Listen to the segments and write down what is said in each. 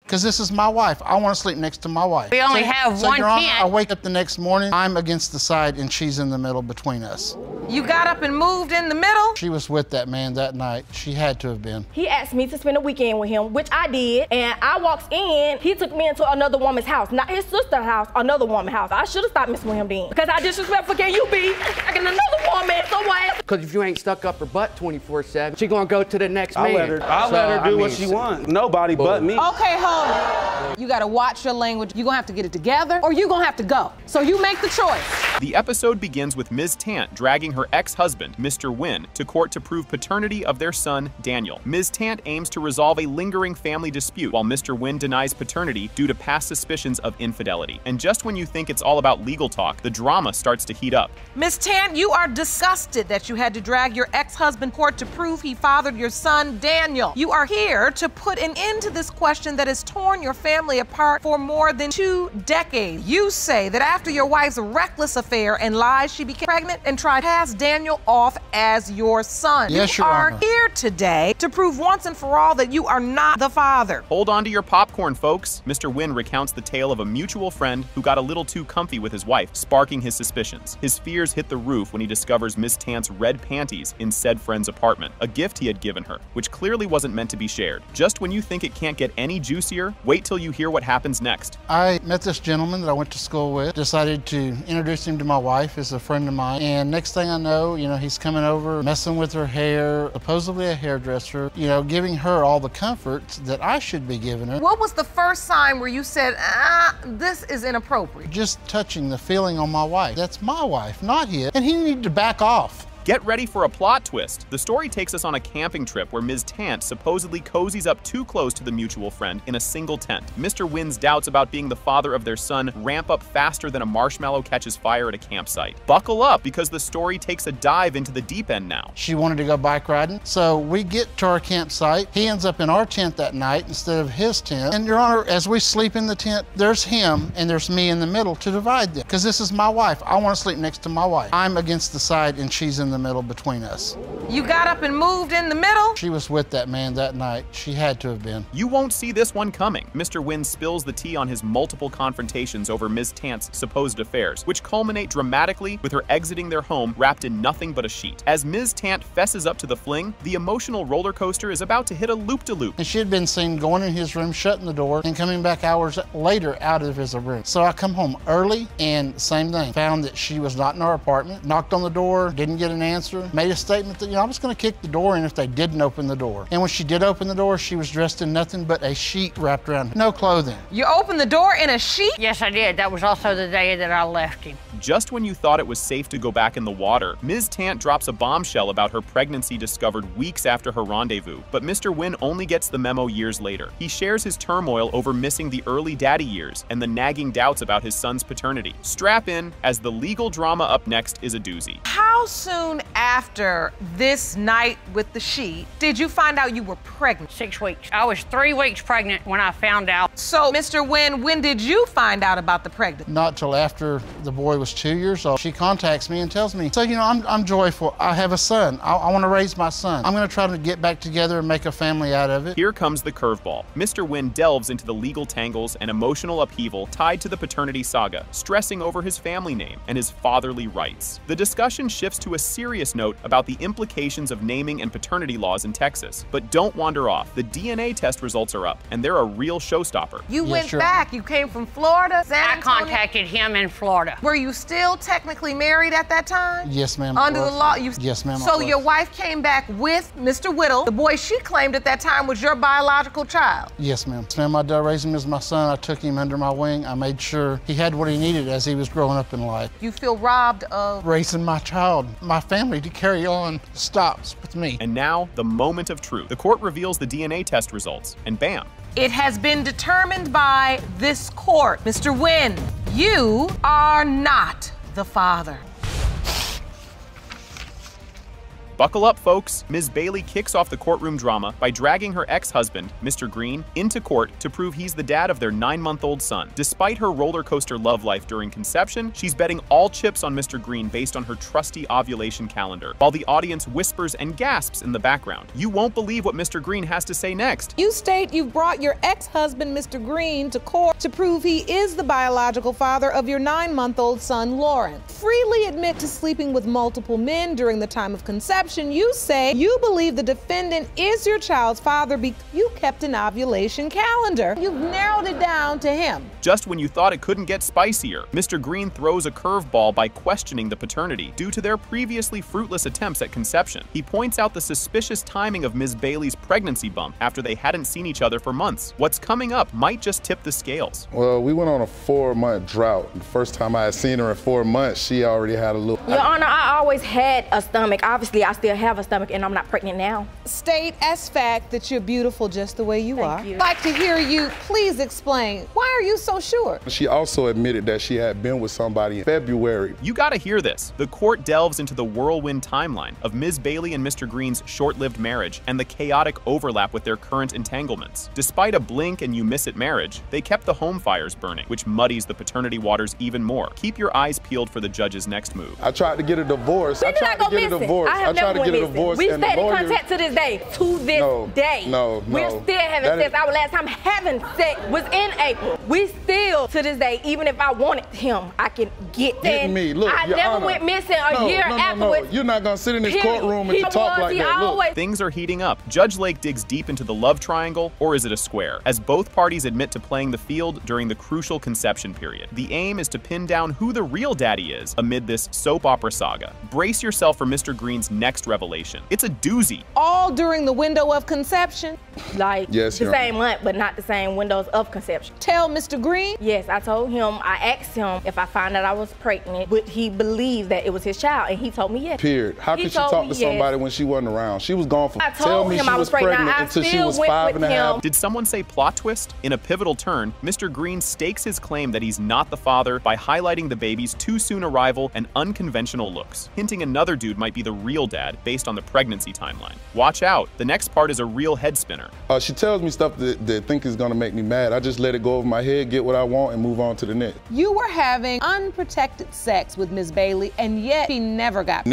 because this is my wife. I want to sleep next to my wife. We only have one Your Honor, tent. I wake up the next morning, I'm against the side and she's in the middle between us. You got up and moved in the middle? She was with that man that night. She had to have been. He asked me to spend a weekend with him, which I did, and I walked in, he took me into another woman's house, not his sister's house, another woman's house. I should have stopped messing with him then, because how disrespectful can you be? Like another woman, so what? Because if you ain't stuck up her butt 24/7, she gonna go to the next man. I'll let her do what she wants. Nobody but me. Okay, hold on. You gotta watch your language. You're gonna have to get it together, or you're gonna have to go. So you make the choice. The episode begins with Ms. Tant dragging her ex-husband, Mr. Wynn, to court to prove paternity of their son, Daniel. Ms. Tant aims to resolve a lingering family dispute, while Mr. Wynn denies paternity due to past suspicions of infidelity. And just when you think it's all about legal talk, the drama starts to heat up. Ms. Tant, you are disgusted that you had to drag your ex-husband to court to prove he fathered your son, Daniel. You are here to put an end to this question that has torn your family apart for more than 2 decades. You say that after your wife's reckless affair and lies, she became pregnant and tried to pass Daniel off as your son. Yes, you Your are Honor. here today to prove once and for all that you are not the father. Hold on to your popcorn, folks. Mr. Wynn recounts the tale of a mutual friend who got a little too comfy with his wife, sparking his suspicions. His fears hit the roof when he discovers Miss Tant's red panties in said friend's apartment, a gift he had given her, which clearly wasn't meant to be shared. Just when you think it can't get any juicier, wait till you hear what happens next. I met this gentleman that I went to school with, decided to introduce him to my wife as a friend of mine, and next thing I know, he's coming over, messing with her hair, supposedly a hairdresser, giving her all the comforts that I should be giving her. What was the first sign where you said, this is inappropriate? Just touching the feeling on my wife. That's my wife, not his, and he needed to back off. Get ready for a plot twist. The story takes us on a camping trip where Ms. Tant supposedly cozies up too close to the mutual friend in a single tent. Mr. Wynn's doubts about being the father of their son ramp up faster than a marshmallow catches fire at a campsite. Buckle up, because the story takes a dive into the deep end now. She wanted to go bike riding, so we get to our campsite. He ends up in our tent that night instead of his tent. And Your Honor, as we sleep in the tent, there's him and there's me in the middle to divide them, because this is my wife. I want to sleep next to my wife. I'm against the side and she's in the middle between us. You got up and moved in the middle? She was with that man that night. She had to have been. You won't see this one coming. Mr. Wynn spills the tea on his multiple confrontations over Ms. Tant's supposed affairs, which culminate dramatically with her exiting their home wrapped in nothing but a sheet. As Ms. Tant fesses up to the fling, the emotional roller coaster is about to hit a loop-de-loop. And she had been seen going in his room, shutting the door, and coming back hours later out of his room. So I come home early, and same thing. Found that she was not in our apartment, knocked on the door, didn't get an answer, made a statement that, I was gonna kick the door in if they didn't open the door. And when she did open the door, she was dressed in nothing but a sheet wrapped around her. No clothing. You opened the door in a sheet? Yes, I did. That was also the day that I left him. Just when you thought it was safe to go back in the water, Ms. Tant drops a bombshell about her pregnancy discovered weeks after her rendezvous. But Mr. Wynn only gets the memo years later. He shares his turmoil over missing the early daddy years and the nagging doubts about his son's paternity. Strap in, as the legal drama up next is a doozy. How soon after this night with the sheet did you find out you were pregnant? 6 weeks. I was 3 weeks pregnant when I found out. So, Mr. Wynn, when did you find out about the pregnancy? Not till after the boy was 2 years old. She contacts me and tells me, so I'm joyful. I have a son. I want to raise my son. I'm going to try to get back together and make a family out of it. Here comes the curveball. Mr. Wynn delves into the legal tangles and emotional upheaval tied to the paternity saga, stressing over his family name and his fatherly rights. The discussion shifts to a serious note about the implications of naming and paternity laws in Texas. But don't wander off. The DNA test results are up, and they're a real showstopper. You went back. You came from Florida, San I Antonio? contacted him in Florida. Were you still technically married at that time? Yes, ma'am. Under the law? Yes, ma'am. So your wife came back with Mr. Whittle. The boy she claimed at that time was your biological child. Yes, ma'am. Yes, ma'am. I raised him as my son. I took him under my wing. I made sure he had what he needed as he was growing up in life. You feel robbed of raising my child. My family to carry on stops with me. And now, the moment of truth. The court reveals the DNA test results, and bam. It has been determined by this court. Mr. Wynn, you are not the father. Buckle up, folks. Ms. Bailey kicks off the courtroom drama by dragging her ex-husband, Mr. Green, into court to prove he's the dad of their 9-month-old son. Despite her roller coaster love life during conception, she's betting all chips on Mr. Green based on her trusty ovulation calendar, while the audience whispers and gasps in the background. You won't believe what Mr. Green has to say next. You state you've brought your ex-husband, Mr. Green, to court to prove he is the biological father of your 9-month-old son, Lauren. Freely admit to sleeping with multiple men during the time of conception. You say you believe the defendant is your child's father because you kept an ovulation calendar. You've narrowed it down to him. Just when you thought it couldn't get spicier, Mr. Green throws a curveball by questioning the paternity due to their previously fruitless attempts at conception. He points out the suspicious timing of Ms. Bailey's pregnancy bump after they hadn't seen each other for months. What's coming up might just tip the scales. Well, we went on a 4-month drought. The first time I had seen her in 4 months, she already had a little... Your Honor, I always had a stomach. Obviously, I still have a stomach, and I'm not pregnant now. State as fact that you're beautiful just the way you are. Thank you. I'd like to hear you please explain, why are you so sure? She also admitted that she had been with somebody in February. You gotta hear this. The court delves into the whirlwind timeline of Ms. Bailey and Mr. Green's short-lived marriage and the chaotic overlap with their current entanglements. Despite a blink and you miss it marriage, they kept the home fires burning, which muddies the paternity waters even more. Keep your eyes peeled for the judge's next move. I tried to get a divorce. We tried to get a divorce. I tried to get a divorce. We stayed in contact to this day. To this day. No. We're still having sex. Our last time having sex was in April. We still, to this day, even if I wanted him, I can get me. Look, I never went missing a year afterwards. You're not gonna sit in this courtroom and talk like that. Look. Things are heating up. Judge Lake digs deep into the love triangle, or is it a square? As both parties admit to playing the field during the crucial conception period. The aim is to pin down who the real daddy is amid this soap opera saga. Brace yourself for Mr. Green's next revelation. It's a doozy. All during the window of conception? Like, yes, the same month, but not the same windows of conception. Tell Mr. Green? Yes, I told him, I asked him if I found out I was pregnant, would he believe that it was his child? And he told me yes. Period. How could she talk to somebody when she wasn't around? She was gone for, tell me she was pregnant until she was 5.5. Did someone say plot twist? In a pivotal turn, Mr. Green stakes his claim that he's not the father by highlighting the baby's too soon arrival and unconventional looks, hinting another dude might be the real dad based on the pregnancy timeline. Watch out, the next part is a real head spinner. She tells me stuff that I think is gonna make me mad. I just let it go over my head, get what I want, and move on to the next. You were having unprotected sex with Ms. Bailey, and yet she never got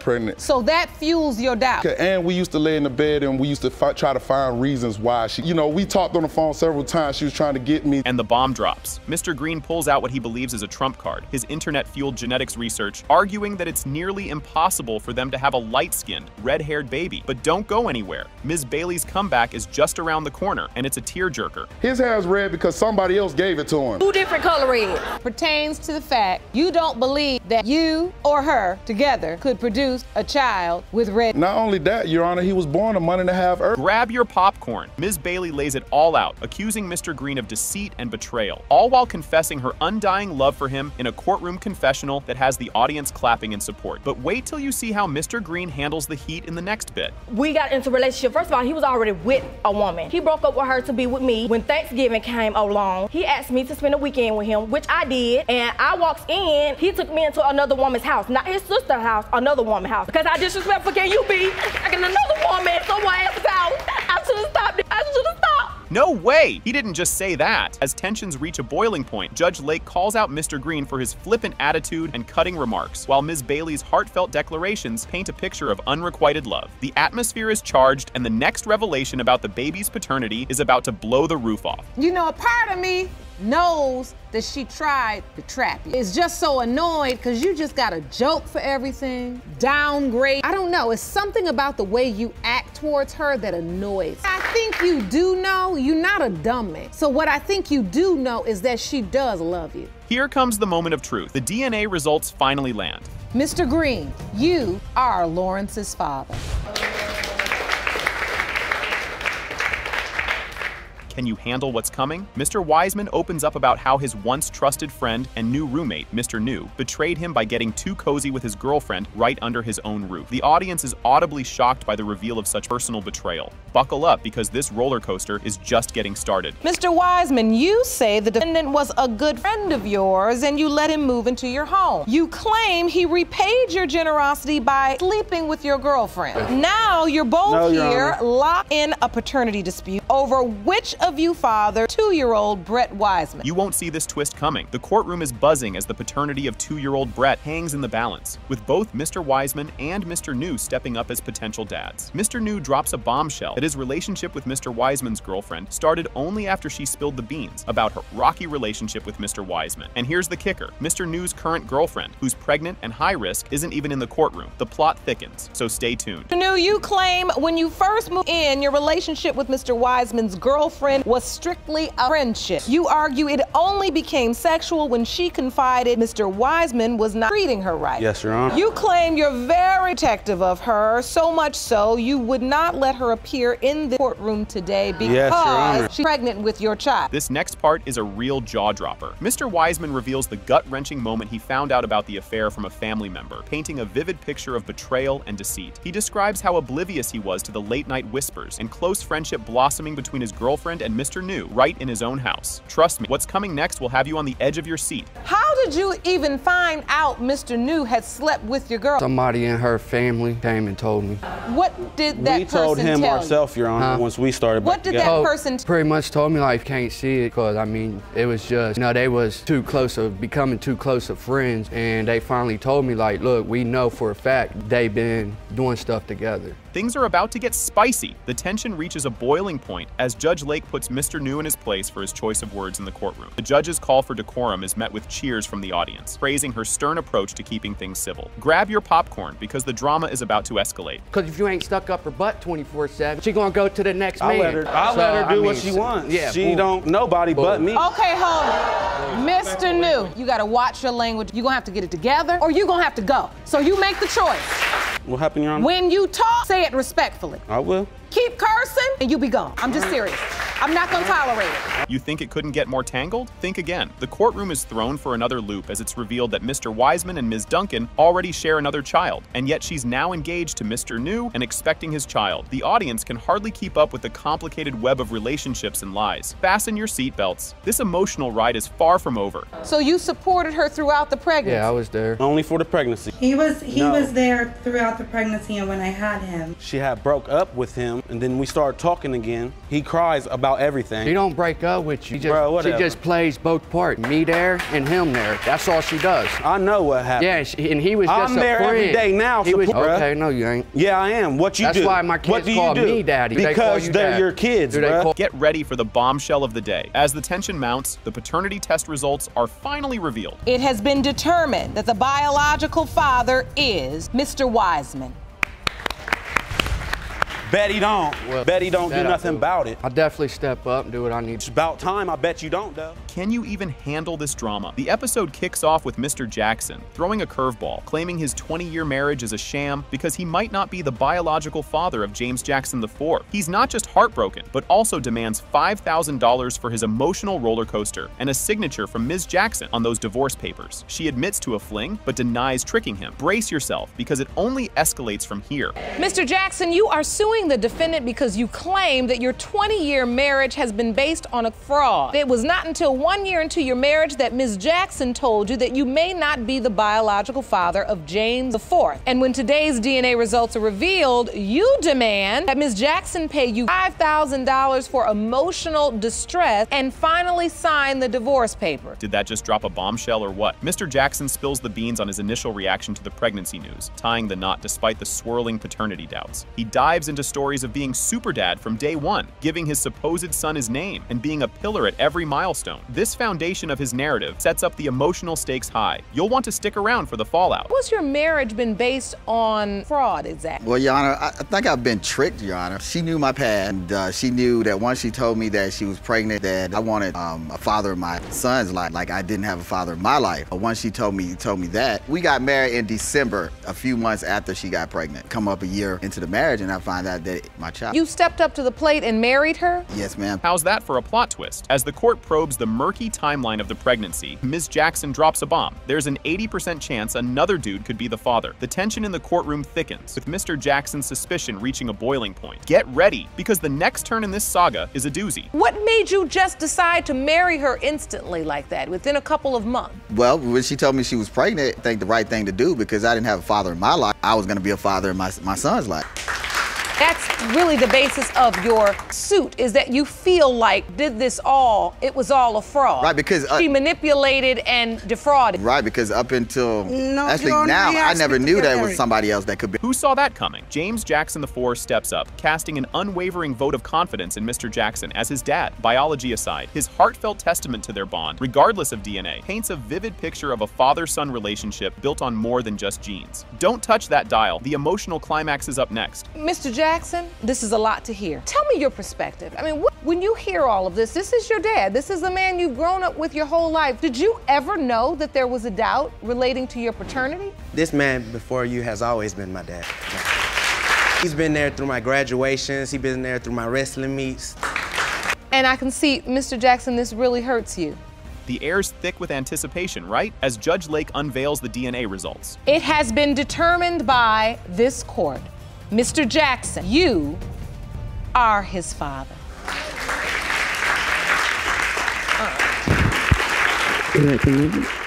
pregnant. So that fuels your doubt. And we used to lay in the bed and we used to try to find reasons why she, we talked on the phone several times. She was trying to get me. And the bomb drops. Mr. Green pulls out what he believes is a trump card, his internet-fueled genetics research, arguing that it's nearly impossible for them to have a light-skinned, red-haired baby. But don't go anywhere. Ms. Bailey's comeback is just around the corner, and it's a tearjerker. His hair's red because somebody else gave it to him. 2 different color reds. Pertains to the fact you don't believe that you or her together could produce a child with red. Not only that, Your Honor, he was born a month and a half early. Grab your popcorn. Ms. Bailey lays it all out, accusing Mr. Green of deceit and betrayal, all while confessing her undying love for him in a courtroom confessional that has the audience clapping in support. But wait till you see how Mr. Green handles the heat in the next bit. We got into a relationship. First of all, he was already with a woman. He broke up with her to be with me. When Thanksgiving came along, he asked me to spend a weekend with him, which I did. And I walked in, he took me into another woman's house, not his sister's house, another woman's house. Because how disrespectful can you be? Like in another woman, someone else's house. I should have stopped it. I should have stopped. No way! He didn't just say that. As tensions reach a boiling point, Judge Lake calls out Mr. Green for his flippant attitude and cutting remarks, while Ms. Bailey's heartfelt declarations paint a picture of unrequited love. The atmosphere is charged, and the next revelation about the baby's paternity is about to blow the roof off. A part of me knows that she tried to trap you. It's just so annoyed because you just got a joke for everything, downgrade. I don't know, it's something about the way you act towards her that annoys. I think you do know you're not a dumb man. So what I think you do know is that she does love you. Here comes the moment of truth. The DNA results finally land. Mr. Green, you are Lawrence's father. Can you handle what's coming? Mr. Wiseman opens up about how his once trusted friend and new roommate, Mr. New, betrayed him by getting too cozy with his girlfriend right under his own roof. The audience is audibly shocked by the reveal of such personal betrayal. Buckle up, because this roller coaster is just getting started. Mr. Wiseman, you say the defendant was a good friend of yours and you let him move into your home. You claim he repaid your generosity by sleeping with your girlfriend. Now you're both here locked in a paternity dispute over which of you fathered 2-year-old Brett Wiseman. You won't see this twist coming. The courtroom is buzzing as the paternity of 2-year-old Brett hangs in the balance, with both Mr. Wiseman and Mr. New stepping up as potential dads. Mr. New drops a bombshell that his relationship with Mr. Wiseman's girlfriend started only after she spilled the beans about her rocky relationship with Mr. Wiseman. And here's the kicker. Mr. New's current girlfriend, who's pregnant and high risk, isn't even in the courtroom. The plot thickens, so stay tuned. Mr. New, you claim when you first moved in, your relationship with Mr. Wiseman's girlfriend was strictly a friendship. You argue it only became sexual when she confided Mr. Wiseman was not treating her right. Yes, Your Honor. You claim you're very protective of her, so much so you would not let her appear in the courtroom today because she's pregnant with your child. This next part is a real jaw-dropper. Mr. Wiseman reveals the gut-wrenching moment he found out about the affair from a family member, painting a vivid picture of betrayal and deceit. He describes how oblivious he was to the late-night whispers and close friendship blossoming between his girlfriend and Mr. New right in his own house. Trust me, what's coming next will have you on the edge of your seat. How did you even find out Mr. New had slept with your girl? Somebody in her family came and told me. What did that person We told him tell ourselves, Your Honor, once we started back What did together. that person Pretty much told me like, can't see it, because I mean, it was just, you know, they was too close of becoming too close of friends, and they finally told me like, look, we know for a fact they've been doing stuff together. Things are about to get spicy. The tension reaches a boiling point as Judge Lake puts Mr. New in his place for his choice of words in the courtroom. The judge's call for decorum is met with cheers from the audience, praising her stern approach to keeping things civil. Grab your popcorn, because the drama is about to escalate. Because if you ain't stuck up her butt 24/7, she gonna go to the next man. I'll let her do what she wants. Yeah, she don't, nobody but me. Okay, hold on. Mr. New, you gotta watch your language. You're gonna have to get it together or you're gonna have to go. So you make the choice. What happened, Your Honor? When you talk, say it respectfully. I will. Keep cursing and you be gone. I'm just serious. I'm not gonna tolerate it. You think it couldn't get more tangled? Think again. The courtroom is thrown for another loop as it's revealed that Mr. Wiseman and Ms. Duncan already share another child, and yet she's now engaged to Mr. New and expecting his child. The audience can hardly keep up with the complicated web of relationships and lies. Fasten your seatbelts. This emotional ride is far from over. So you supported her throughout the pregnancy? Yeah, I was there. Only for the pregnancy. He was there throughout the pregnancy and when I had him. She had broke up with him, and then we started talking again. He cries about everything. She don't break up with you. Bro, she just plays both parts. Me there and him there. That's all she does. I know what happened. Yeah, and he was just a friend. I'm there every day now. Okay, no, you ain't. Yeah, I am. What you do? That's why my kids call me daddy. Because they're your kids, bro. Get ready for the bombshell of the day. As the tension mounts, the paternity test results are finally revealed. It has been determined that the biological father is Mr. Wiseman. Bet he don't. Well, bet he don't do nothing about it. I'll definitely step up and do what I need. It's about time. I bet you don't, though. Can you even handle this drama? The episode kicks off with Mr. Jackson throwing a curveball, claiming his 20-year marriage is a sham because he might not be the biological father of James Jackson IV. He's not just heartbroken, but also demands $5,000 for his emotional roller coaster and a signature from Ms. Jackson on those divorce papers. She admits to a fling, but denies tricking him. Brace yourself, because it only escalates from here. Mr. Jackson, you are suing the defendant because you claim that your 20-year marriage has been based on a fraud. It was not until 1 year into your marriage that Ms. Jackson told you that you may not be the biological father of James IV. And when today's DNA results are revealed, you demand that Ms. Jackson pay you $5,000 for emotional distress and finally sign the divorce paper. Did that just drop a bombshell or what? Mr. Jackson spills the beans on his initial reaction to the pregnancy news, tying the knot despite the swirling paternity doubts. He dives into stories of being super dad from day one, giving his supposed son his name, and being a pillar at every milestone. This foundation of his narrative sets up the emotional stakes high. You'll want to stick around for the fallout. What's your marriage been based on fraud exactly? Well, Your Honor, I think I've been tricked, Your Honor. She knew my past, and she knew that once she told me that she was pregnant, that I wanted a father in my son's life, like I didn't have a father in my life. But once she told me that, we got married in December, a few months after she got pregnant. Come up a year into the marriage, and I find out my child. You stepped up to the plate and married her? Yes, ma'am. How's that for a plot twist? As the court probes the murky timeline of the pregnancy, Ms. Jackson drops a bomb. There's an 80% chance another dude could be the father. The tension in the courtroom thickens, with Mr. Jackson's suspicion reaching a boiling point. Get ready, because the next turn in this saga is a doozy. What made you just decide to marry her instantly like that, within a couple of months? Well, when she told me she was pregnant, I think the right thing to do, because I didn't have a father in my life, I was going to be a father in my son's life. That's really the basis of your suit, is that you feel like it was all a fraud. Right, because she manipulated and defrauded. Right, because up until actually Your Honor, now, he I asked never me to knew get that it was married. somebody else that could be. Who saw that coming? James Jackson IV steps up, casting an unwavering vote of confidence in Mr. Jackson as his dad. Biology aside, his heartfelt testament to their bond, regardless of DNA, paints a vivid picture of a father-son relationship built on more than just genes. Don't touch that dial. The emotional climax is up next. Mr. Jackson, this is a lot to hear. Tell me your perspective. I mean, when you hear all of this, this is your dad. This is the man you've grown up with your whole life. Did you ever know that there was a doubt relating to your paternity? This man before you has always been my dad. He's been there through my graduations. He's been there through my wrestling meets. And I can see, Mr. Jackson, this really hurts you. The air's thick with anticipation, right? As Judge Lake unveils the DNA results. It has been determined by this court. Mr. Jackson, you are his father. All right.